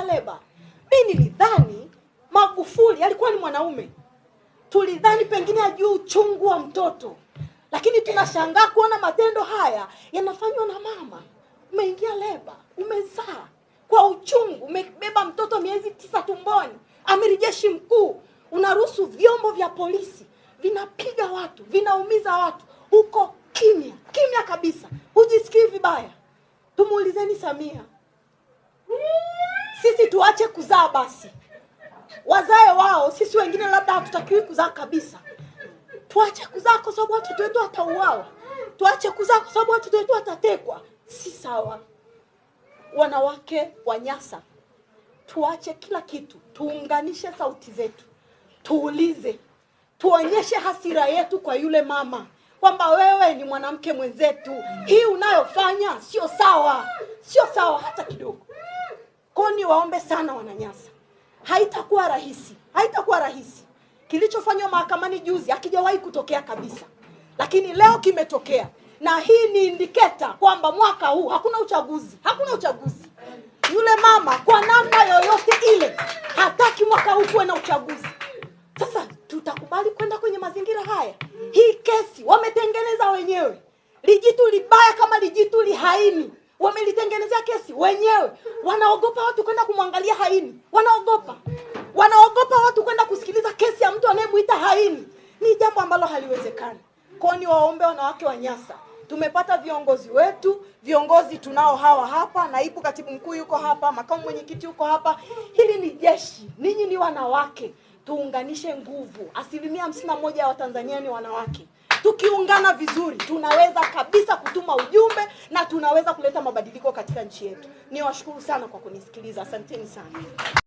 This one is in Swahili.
leba. Mimi nilidhani Magufuli alikuwa ni mwanaume. Tulidhani pengine ajue uchungu wa mtoto. Lakini tunashangaa kuona matendo haya yanafanywa na mama. Umeingia leba, umezaa kwa uchungu, umebeba mtoto miezi 9 tumboni. Amiri jeshi mkuu, unaruhusu vyombo vya polisi vinapiga watu, vinaumiza watu. Uko kimya kabisa. Hujisikii vibaya. Tumuulizeni Samia. Sisi tuache kuzaa basi. Wazae wao, sisi wengine labda hatutakiwi kuzaa kabisa. Tuache kuzaa kwa sababu watoto wetu watauawa. Tuache kuzaa kwa sababu watoto wetu watatekwa. Si sawa. Wanawake wa Nyasa, tuache kila kitu, tuunganishe sauti zetu. Tuulize, tuonyeshe hasira yetu kwa yule mama kwamba wewe ni mwanamke mwenzetu. Hii unayofanya sio sawa. Sio sawa hata kidogo. Koni waombe sana Wananyasa. Haitakuwa rahisi. Haitakuwa rahisi. Kilichofanywa mahakamani juzi hakijawahi kutokea kabisa. Lakini leo kimetokea. Na hii ni indicator kwamba mwaka huu hakuna uchaguzi. Hakuna uchaguzi. Yule mama kwa namna yoyote ile hataki mwaka huu kuwe na uchaguzi. Sasa tutakubali kwenda kwenye mazingira haya? Hii kesi wametengeneza wenyewe. Lijitu libaya kama lijitu lihaini. Wamelitengenezea kesi wenyewe. Wanaogopa watu kwenda kumwangalia haini. Wanaogopa watu kwenda kusikiliza kesi ya mtu anayemuita haini. Ni jambo ambalo haliwezekani. Kwa ni waombe wanawake wa Nyasa. Tumepata viongozi wetu, viongozi tunao hawa hapa, naibu katibu mkuu yuko hapa, makamu mwenyekiti yuko hapa. Hili ni jeshi, ninyi ni wanawake. Tuunganishe nguvu. 51% ya Watanzania ni wanawake. Tukiungana vizuri, tunaweza kabisa kutuma ujumbe na tunaweza kuleta mabadiliko katika nchi yetu. Niwashukuru sana kwa kunisikiliza. Asanteni sana.